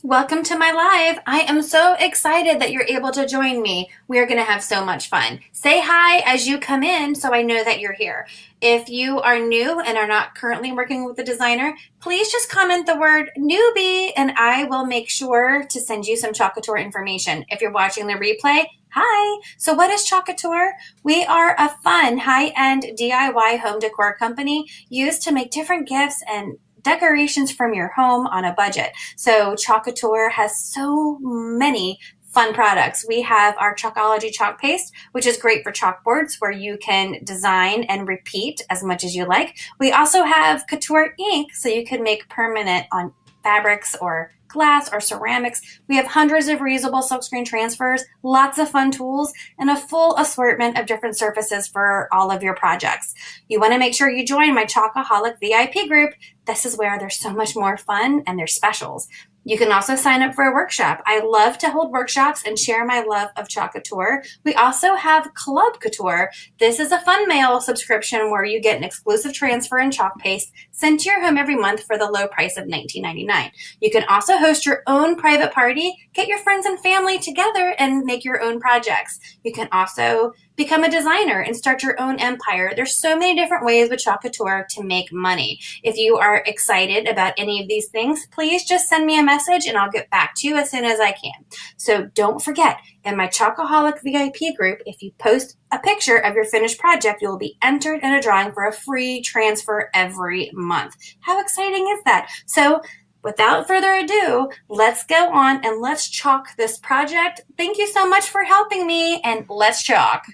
Welcome to my live. I am so excited that you're able to join me. We are going to have so much fun. Say hi as you come in so I know that you're here. If you are new and are not currently working with a designer, please just comment the word newbie and I will make sure to send you some Chalk Couture information. If you're watching the replay, hi. So what is Chalk Couture? We are a fun, high-end DIY home decor company used to make different gifts and decorations from your home on a budget. So Chalk Couture has so many fun products. We have our Chalkology chalk paste, which is great for chalkboards where you can design and repeat as much as you like. We also have Couture ink, so you can make permanent on fabrics or glass or ceramics. We have hundreds of reusable silkscreen transfers, lots of fun tools, and a full assortment of different surfaces for all of your projects. You want to make sure you join my Chalkaholic VIP group. This is where there's so much more fun and there's specials. You can also sign up for a workshop. I love to hold workshops and share my love of Chalk Couture. We also have Club Couture. This is a fun mail subscription where you get an exclusive transfer and chalk paste sent to your home every month for the low price of $19.99. You can also host your own private party, get your friends and family together and make your own projects. You can also become a designer and start your own empire. There's so many different ways with Chalk Couture to make money. If you are excited about any of these things, please just send me a message and I'll get back to you as soon as I can. So don't forget, in my Chalkaholic VIP group, if you post a picture of your finished project, you will be entered in a drawing for a free transfer every month. How exciting is that? So without further ado, let's go on and let's chalk this project. Thank you so much for helping me, and let's chalk.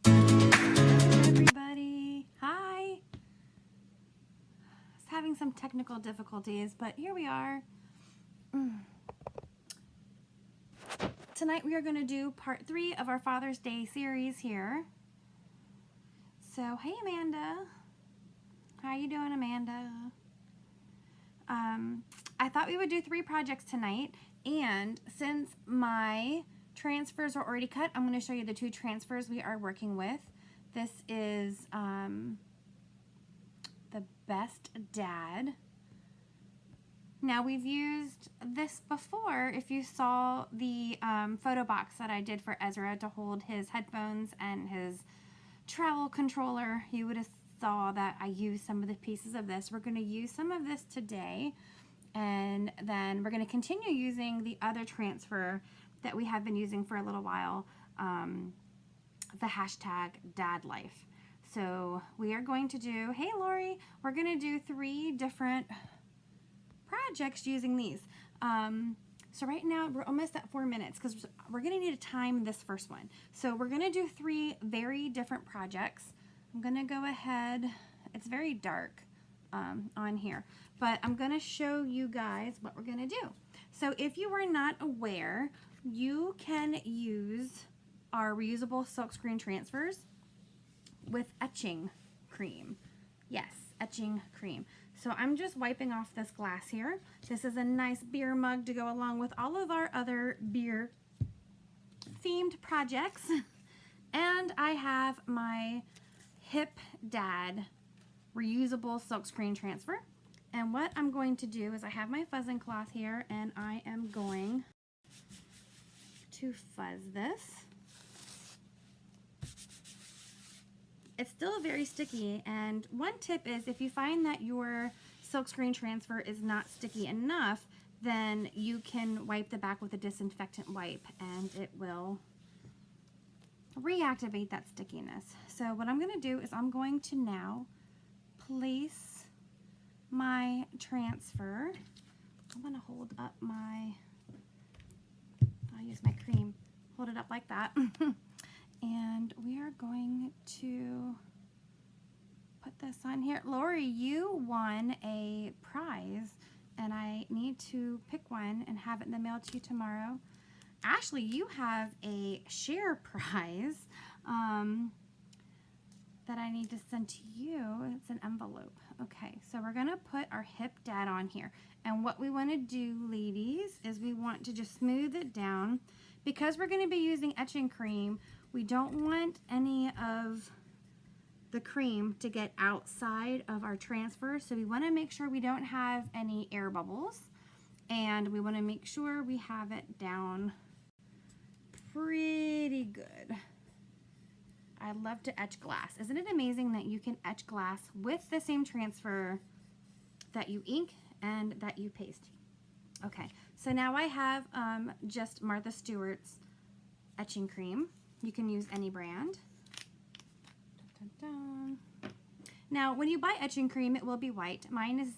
Everybody, hi. It's having some technical difficulties, but here we are. Tonight we are going to do part 3 of our Father's Day series here. So, hey Amanda. How you doing, Amanda? I thought we would do 3 projects tonight, and since my transfers are already cut, I'm going to show you the 2 transfers we are working with. This is the Best Dad. Now, we've used this before. If you saw the photo box that I did for Ezra to hold his headphones and his travel controller, you would have saw that I used some of the pieces of this. We're going to use some of this today, and then we're going to continue using the other transfer that we have been using for a little while, the hashtag DadLife. So we are going to do, hey Lori, we're going to do 3 different projects using these. So right now we're almost at 4 minutes because we're going to need to time this first one. So we're going to do 3 very different projects. I'm going to go ahead, it's very dark on here, but I'm going to show you guys what we're going to do. So if you are not aware, you can use our reusable silkscreen transfers with etching cream. Yes, etching cream. So I'm just wiping off this glass here. This is a nice beer mug to go along with all of our other beer themed projects. And I have my Hip Dad reusable silkscreen transfer. And what I'm going to do is I have my fuzzing cloth here and I am going to fuzz this. It's still very sticky, and one tip is if you find that your silkscreen transfer is not sticky enough, then you can wipe the back with a disinfectant wipe and it will reactivate that stickiness. So what I'm going to do is I'm going to now place my transfer. I'm going to hold up I'll use my cream, hold it up like that. And we are going to put this on here. Lori, you won a prize, and I need to pick one and have it in the mail to you tomorrow. Ashley, you have a share prize that I need to send to you. It's an envelope. Okay, so we're going to put our Hip Dad on here. And what we want to do, ladies, is we want to just smooth it down. Because we're going to be using etching cream, we don't want any of the cream to get outside of our transfer, so we want to make sure we don't have any air bubbles. And we want to make sure we have it down pretty good. I love to etch glass. Isn't it amazing that you can etch glass with the same transfer that you ink and that you paste? Okay, so now I have just Martha Stewart's etching cream. You can use any brand. Dun, dun, dun. Now, when you buy etching cream, it will be white. Mine is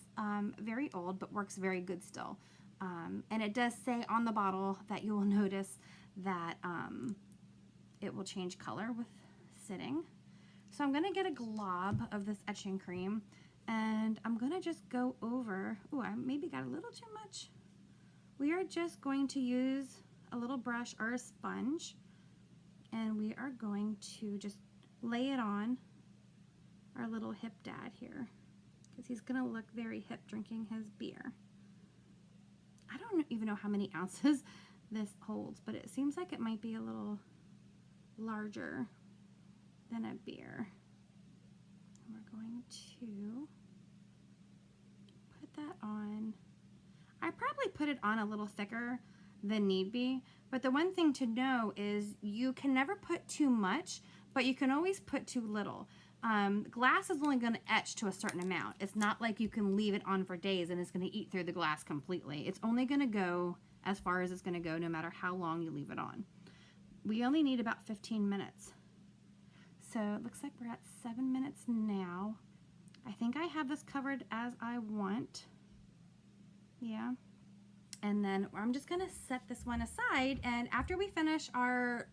very old, but works very good still. And it does say on the bottle that you will notice that it will change color with sitting. So I'm gonna get a glob of this etching cream, and I'm gonna just go over, oh, I maybe got a little too much. We are just going to use a little brush or a sponge, and we are going to just lay it on our little hip dad here, because he's gonna look very hip drinking his beer. I don't even know how many ounces this holds, but it seems like it might be a little larger than a beer. And we're going to put that on. I probably put it on a little thicker than need be, but the one thing to know is you can never put too much, but you can always put too little. Glass is only going to etch to a certain amount. It's not like you can leave it on for days and it's going to eat through the glass completely. It's only going to go as far as it's going to go no matter how long you leave it on. We only need about 15 minutes. So it looks like we're at 7 minutes now. I think I have this covered as I want. Yeah. And then I'm just going to set this one aside, and after we finish our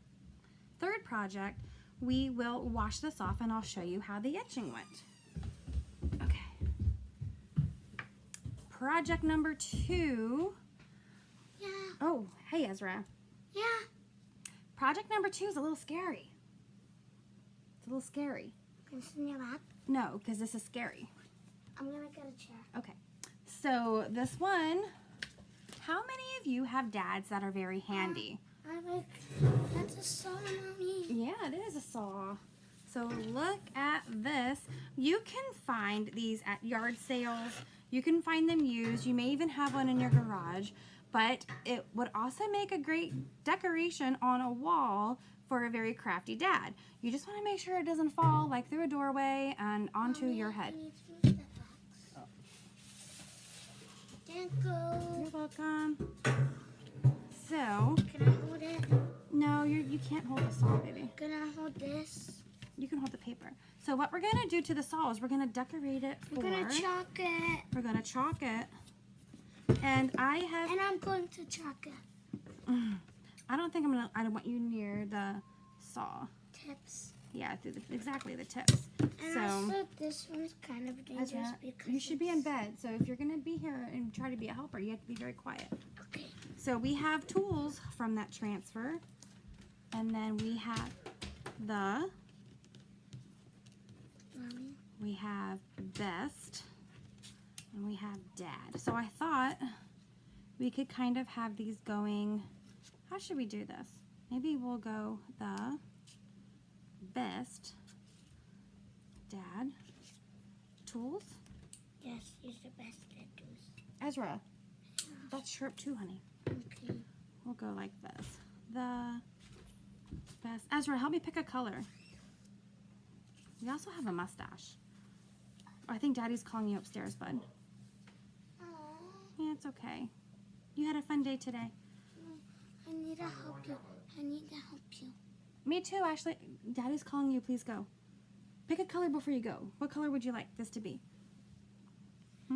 third project, we will wash this off and I'll show you how the etching went. Okay. Project number 2. Yeah. Oh, hey Ezra. Yeah. Project number 2 is a little scary. It's a little scary. Can I sit in your lap? No, because this is scary. I'm gonna get a chair. Okay. So this one, how many of you have dads that are very handy? That's a saw, Mommy. Yeah, it is a saw. So look at this. You can find these at yard sales. You can find them used. You may even have one in your garage. But it would also make a great decoration on a wall for a very crafty dad. You just want to make sure it doesn't fall like through a doorway and onto Mommy, your head. I need to move that box. Thank you. You're welcome. So, Can I hold it? no, you can't hold the saw, baby. Can I hold this? You can hold the paper. So what we're going to do to the saw is we're going to decorate it for... We're gonna chalk it. We're going to chalk it. And I have... And I'm going to chalk it. I don't think I don't want you near the saw. Tips. Yeah, through exactly the tips. And So, also, this one's kind of dangerous Ezra, because you should be in it's- bed. So if you're going to be here and try to be a helper, you have to be very quiet. Okay. So we have tools from that transfer. And then we have the... Mommy. We have Best. And we have Dad. So I thought we could kind of have these going... How should we do this? Maybe we'll go the Best, Dad, Tools. Yes, use the best tattoos. Ezra, that's sharp too, honey. Okay. We'll go like this. The Best. Ezra, help me pick a color. You also have a mustache. I think Daddy's calling you upstairs, bud. Aww. Yeah, it's okay. You had a fun day today. I need to help you. I need to help you. Me too, Ashley. Daddy's calling you. Please go. Pick a color before you go. What color would you like this to be? I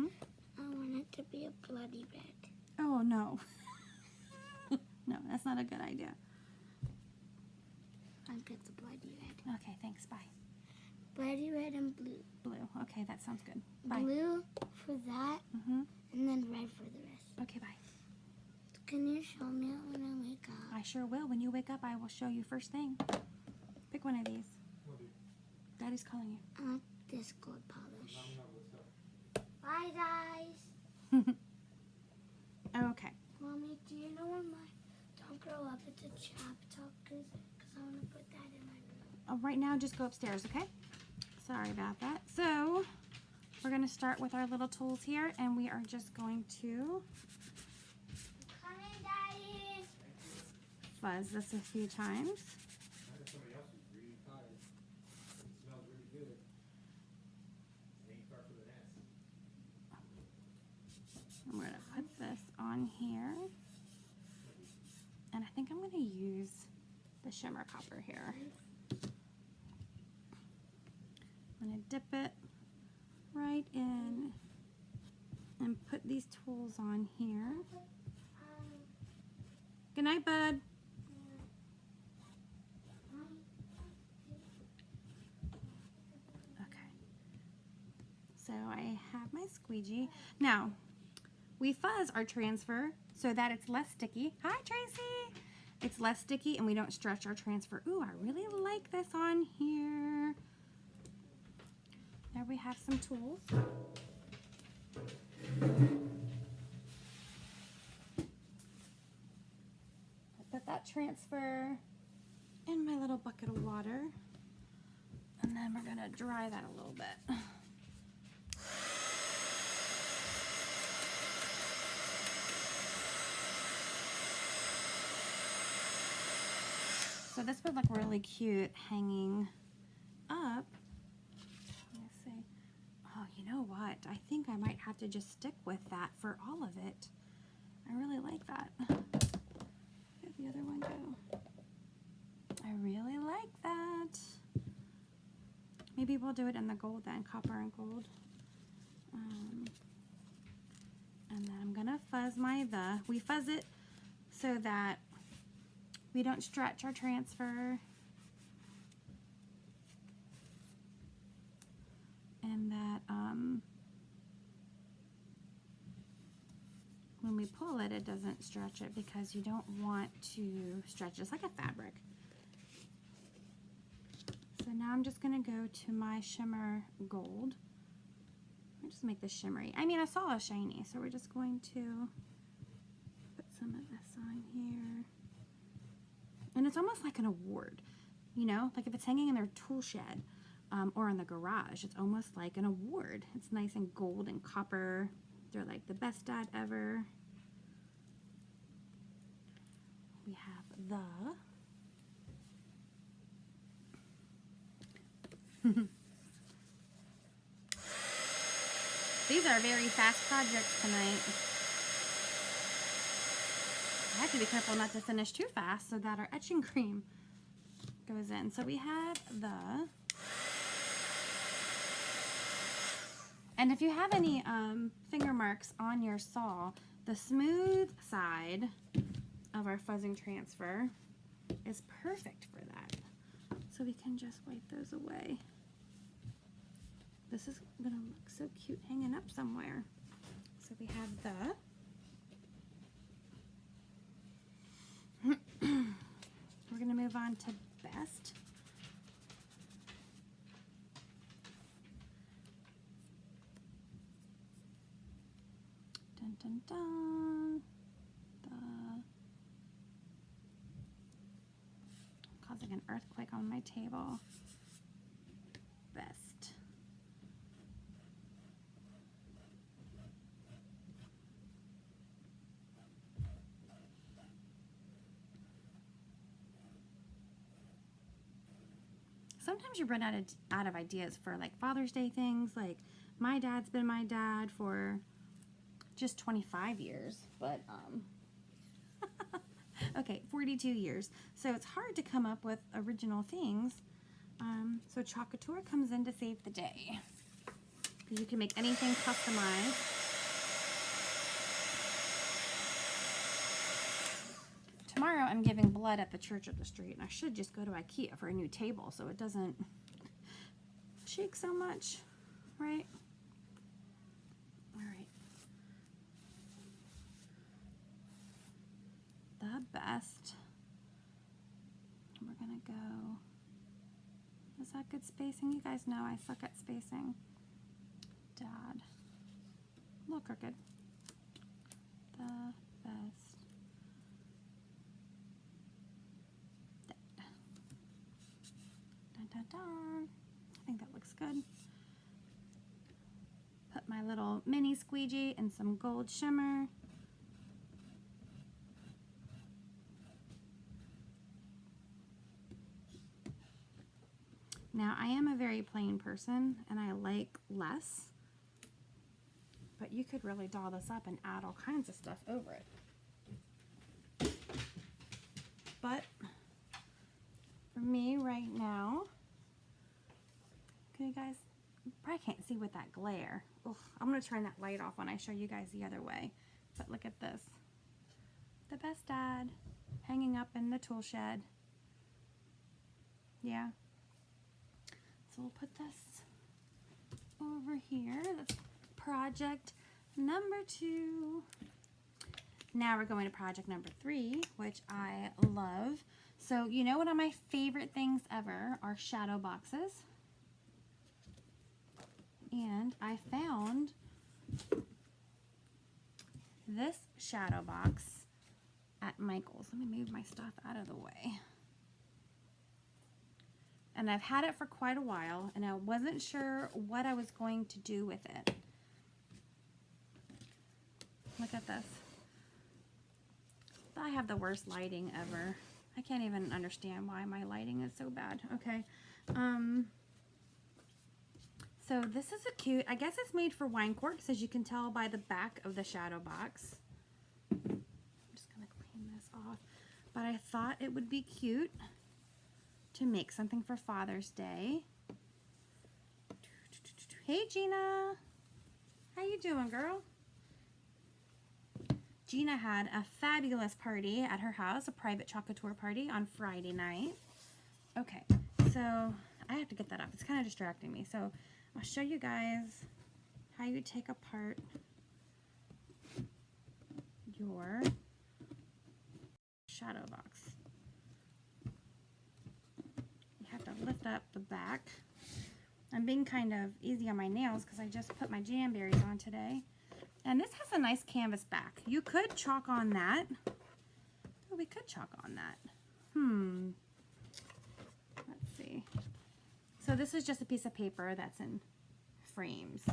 want it to be a bloody red. Oh, no. No, that's not a good idea. I'll get the bloody red. Okay, thanks. Bye. Bloody red and blue. Blue. Okay, that sounds good. Bye. Blue for that, Mm-hmm. and then red for the rest. Okay, bye. Can you show me it when I wake up? I sure will. When you wake up, I will show you first thing. Pick one of these. Daddy's calling you. I want this gold polish. Bye, guys. Okay. Mommy, do you know when my don't grow up it's a chapter? Because I want to put that in my room. Right now, just go upstairs, okay? Sorry about that. So, we're going to start with our little tools here, and we are just going to fuzz this a few times. Somebody else is really tired. It smells really good. It ain't far from the nest. I'm going to put this on here. And I think I'm going to use the shimmer copper here. I'm going to dip it right in and put these tools on here. Good night, bud. Okay. So I have my squeegee. Now, we fuzz our transfer so that it's less sticky. Hi, Tracy. It's less sticky and we don't stretch our transfer. Ooh, I really like this on here. There we have some tools. I put that transfer in my little bucket of water. And then we're gonna dry that a little bit. So this would look really cute hanging up. Let me see. Oh, you know what? I think I might have to just stick with that for all of it. I really like that. Where'd the other one go? I really like that. Maybe we'll do it in the gold then, copper and gold. And then I'm gonna fuzz we fuzz it so that we don't stretch our transfer. And that when we pull it, it doesn't stretch it because you don't want to stretch it. It's like a fabric. So now I'm just gonna go to my shimmer gold. I'll just make this shimmery. I mean, I saw a shiny, so we're just going to put some of this on here. And it's almost like an award, you know, like if it's hanging in their tool shed or in the garage, it's almost like an award. It's nice and gold and copper. They're like the best dad ever. We have These are very fast projects tonight. I have to be careful not to finish too fast so that our etching cream goes in. So we have and if you have any finger marks on your saw, the smooth side of our fuzzing transfer is perfect for that. So we can just wipe those away. This is gonna look so cute hanging up somewhere. So we have we're gonna move on to best. Dun dun dun. Causing an earthquake on my table. Best. Sometimes you run out of ideas for like Father's Day things. Like my dad's been my dad for just 25 years, but okay, 42 years. So it's hard to come up with original things. So Chocateur comes in to save the day. You can make anything customized. Tomorrow I'm giving blood at the church up the street, and I should just go to IKEA for a new table so it doesn't shake so much, right? All right. The best. We're gonna go. Is that good spacing? You guys know I suck at spacing. Dad. A little crooked. The best. Dun, dun, dun. I think that looks good. Put my little mini squeegee and some gold shimmer. Now, I am a very plain person, and I like less, but you could really doll this up and add all kinds of stuff over it. But for me right now, can you guys, you probably can't see with that glare. Ugh, I'm going to turn that light off when I show you guys the other way. But look at this. The best dad hanging up in the tool shed. Yeah. So we'll put this over here. That's project number 2. Now we're going to project number 3, which I love. So you know, one of my favorite things ever are shadow boxes. And I found this shadow box at Michael's. Let me move my stuff out of the way. And I've had it for quite a while, and I wasn't sure what I was going to do with it. Look at this. I have the worst lighting ever. I can't even understand why my lighting is so bad. Okay. So this is a cute, I guess it's made for wine corks, as you can tell by the back of the shadow box. I'm just going to clean this off. But I thought it would be cute to make something for Father's Day. Hey Gina, how you doing, girl? Gina had a fabulous party at her house, a private chocolate tour party on Friday night. Okay, so I have to get that up. It's kind of distracting me. So I'll show you guys how you take apart your shadow box. You have to lift up the back. I'm being kind of easy on my nails because I just put my Jamberries on today. And this has a nice canvas back. You could chalk on that. Oh, we could chalk on that. Let's see. So this is just a piece of paper that's in frames.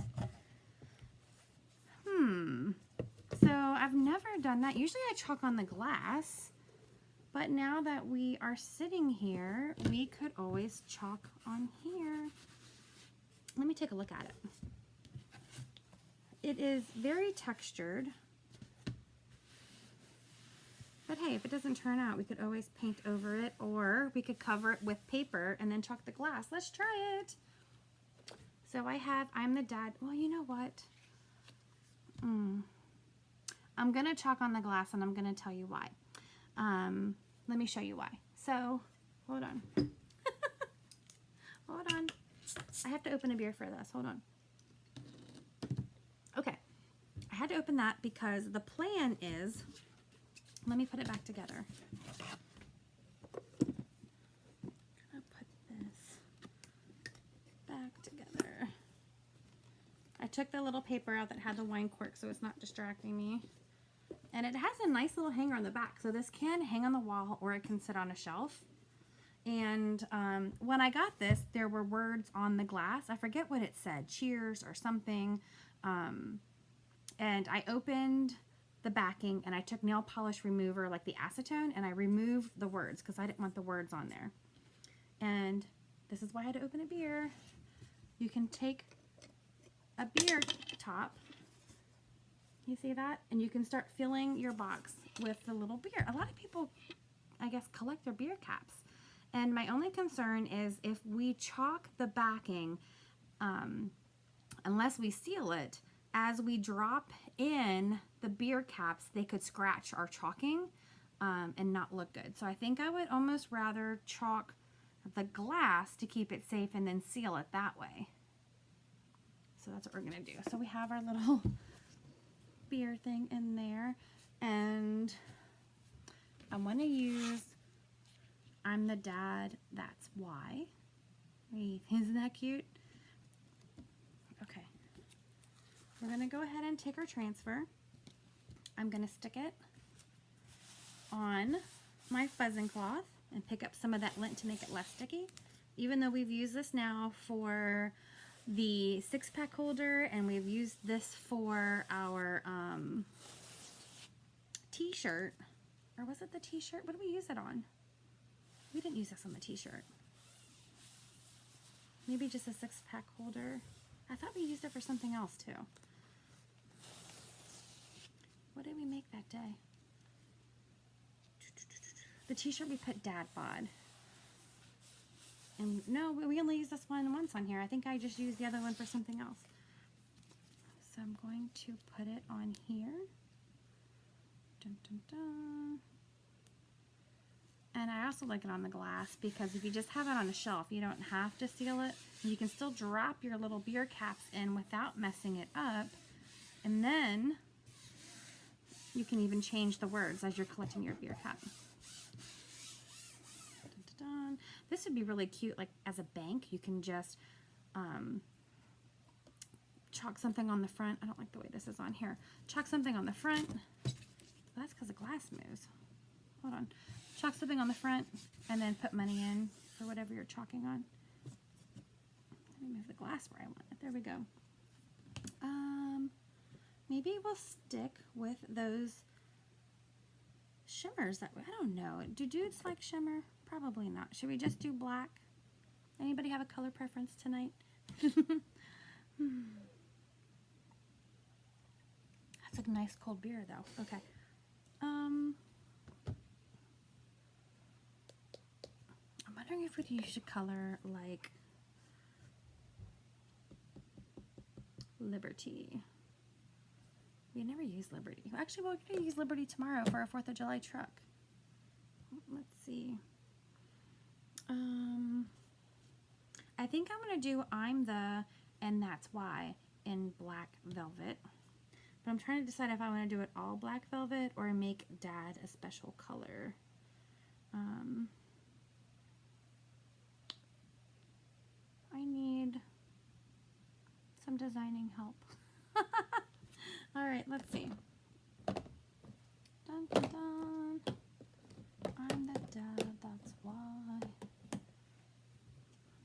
So I've never done that. Usually I chalk on the glass. But now that we are sitting here, we could always chalk on here. Let me take a look at it. It is very textured. But hey, if it doesn't turn out, we could always paint over it, or we could cover it with paper and then chalk the glass. Let's try it. So I'm the dad. Well, you know what? I'm going to chalk on the glass, and I'm going to tell you why. Let me show you why. So, hold on. Hold on. I have to open a beer for this. Hold on. Okay. I had to open that because the plan is, let me put it back together. I'm gonna put this back together. I took the little paper out that had the wine cork so it's not distracting me. And it has a nice little hanger on the back. So this can hang on the wall or it can sit on a shelf. And when I got this, there were words on the glass. I forget what it said, cheers or something. And I opened the backing and I took nail polish remover, like the acetone, and I removed the words because I didn't want the words on there. And this is why I had to open a beer. You can take a beer top, you see that? And you can start filling your box with the little beer. A lot of people, I guess, collect their beer caps. And my only concern is if we chalk the backing, unless we seal it, as we drop in the beer caps, they could scratch our chalking and not look good. So I think I would almost rather chalk the glass to keep it safe and then seal it that way. So that's what we're going to do. So we have our little beer thing in there, and I want to use I'm the dad, that's why. Isn't that cute? Okay. We're going to go ahead and take our transfer. I'm going to stick it on my fuzzing cloth and pick up some of that lint to make it less sticky. Even though we've used this now for the 6-pack holder and we've used this for our t-shirt, or was it the t-shirt? What did we use it on? We didn't use this on the t-shirt. Maybe just a 6-pack holder. I thought we used it for something else too. What did we make that day? The t-shirt we put Dad bod. And no, we only used this one once on here. I think I just used the other one for something else. So I'm going to put it on here. Dun, dun, dun. And I also like it on the glass because if you just have it on a shelf, you don't have to seal it. You can still drop your little beer caps in without messing it up. And then you can even change the words as you're collecting your beer cap. Dun, dun, dun. This would be really cute, like as a bank. You can just chalk something on the front. I don't like the way this is on here. Chalk something on the front. Well, that's because the glass moves. Hold on. Chalk something on the front and then put money in for whatever you're chalking on. Let me move the glass where I want it. There we go. Maybe we'll stick with those shimmers that I don't know. Do dudes like shimmer? Probably not. Should we just do black? Anybody have a color preference tonight? That's a nice cold beer though. Okay. I'm wondering if we use a color like Liberty. We never use Liberty. Actually, we're going to use Liberty tomorrow for our 4th of July truck. Let's see. I think I'm going to do I'm the and That's Why in black velvet. But I'm trying to decide if I want to do it all black velvet or make Dad a special color. I need some designing help. All right, let's see. Dun, dun, dun. I'm the dad, that's why.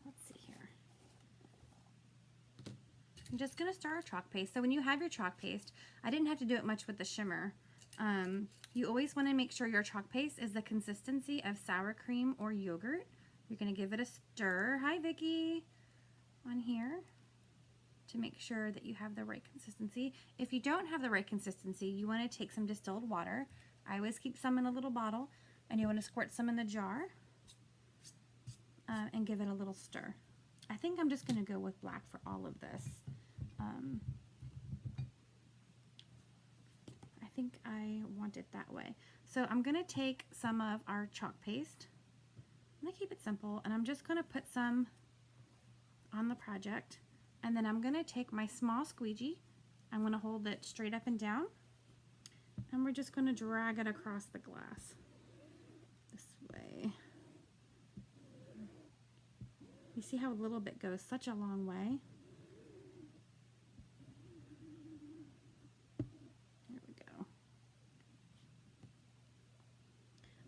Let's see here. I'm just going to start our chalk paste. So when you have your chalk paste, I didn't have to do it much with the shimmer. You always want to make sure your chalk paste is the consistency of sour cream or yogurt. You're going to give it a stir. Hi, Vicki. On here to make sure that you have the right consistency. If you don't have the right consistency, you want to take some distilled water. I always keep some in a little bottle, and you want to squirt some in the jar and give it a little stir. I think I'm just going to go with black for all of this. I think I want it that way. So I'm going to take some of our chalk paste. I'm going to keep it simple, and I'm just going to put some on the project. And then I'm going to take my small squeegee. I'm going to hold it straight up and down. And we're just going to drag it across the glass. This way. You see how a little bit goes such a long way? There we go.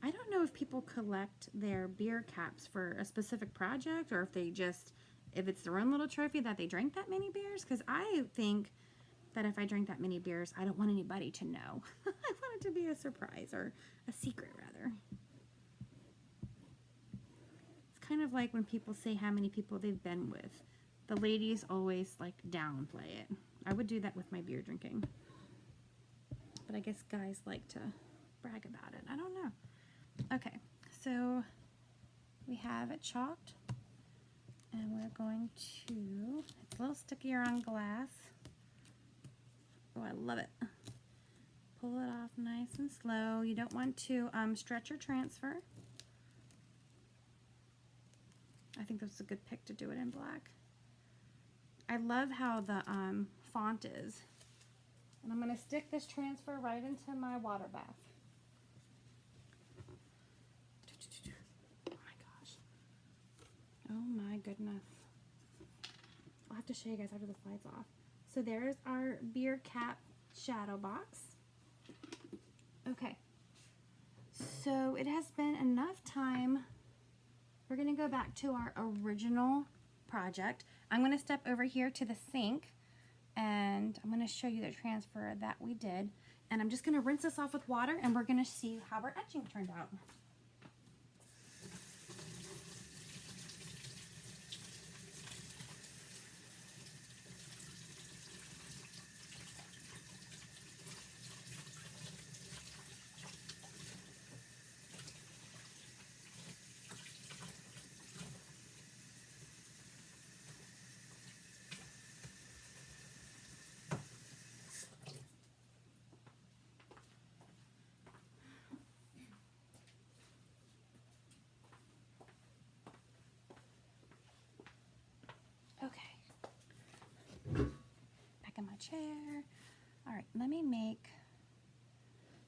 I don't know if people collect their beer caps for a specific project or if they just... if it's their own little trophy that they drank that many beers, because I think that if I drink that many beers, I don't want anybody to know. I want it to be a surprise, or a secret rather. It's kind of like when people say how many people they've been with. The ladies always like downplay it. I would do that with my beer drinking. But I guess guys like to brag about it. I don't know. Okay, so we have it chalked. And we're going to, it's a little stickier on glass. Oh, I love it. Pull it off nice and slow. You don't want to stretch or transfer. I think that's a good pick to do it in black. I love how the font is. And I'm going to stick this transfer right into my water bath. Oh my goodness. I'll have to show you guys after the slide's off. So there's our beer cap shadow box. Okay. So it has been enough time. We're going to go back to our original project. I'm going to step over here to the sink and I'm going to show you the transfer that we did. And I'm just going to rinse this off with water and we're going to see how our etching turned out. chair. All right, let me make,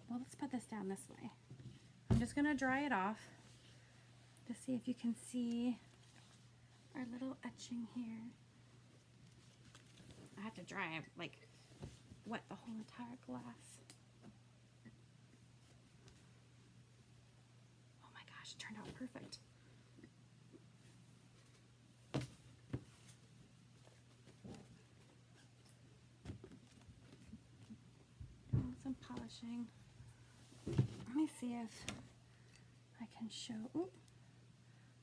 well, let's put this down this way. I'm just gonna dry it off to see if you can see our little etching here. I have to dry it, like, wet the whole entire glass. Oh my gosh, it turned out perfect. Some polishing. Let me see if I can show. Oop.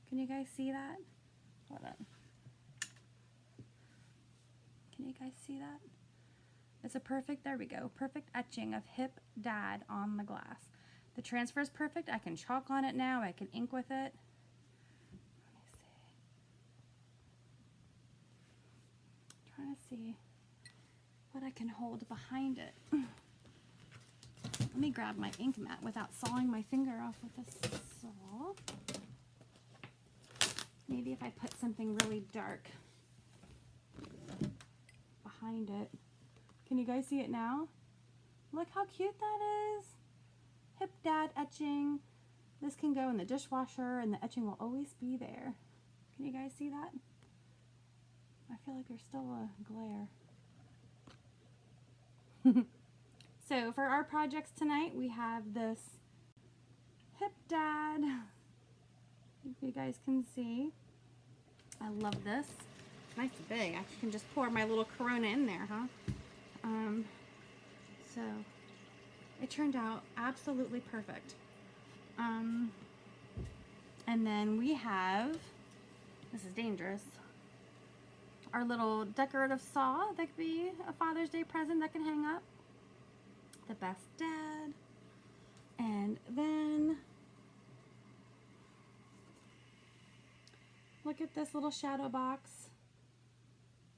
Can you guys see that? Hold on. Can you guys see that? It's a perfect, there we go, perfect etching of Hip Dad on the glass. The transfer is perfect. I can chalk on it now. I can ink with it. Let me see. I'm trying to see what I can hold behind it. Let me grab my ink mat without sawing my finger off with a saw. Maybe if I put something really dark behind it. Can you guys see it now? Look how cute that is. Hip Dad etching. This can go in the dishwasher and the etching will always be there. Can you guys see that? I feel like there's still a glare. So for our projects tonight, we have this Hip Dad. If you guys can see. I love this. Nice and big. I can just pour my little Corona in there, huh? So it turned out absolutely perfect. And then we have, this is dangerous, our little decorative saw that could be a Father's Day present that can hang up. The Best Dad. And then look at this little shadow box.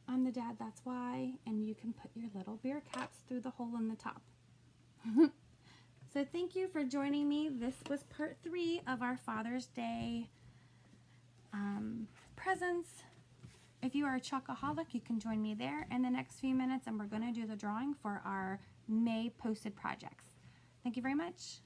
I'm the dad, that's why. And you can put your little beer caps through the hole in the top. So thank you for joining me. This was part 3 of our Father's Day presents. If you are a Chalkaholic, you can join me there in the next few minutes, and we're going to do the drawing for our May posted projects. Thank you very much.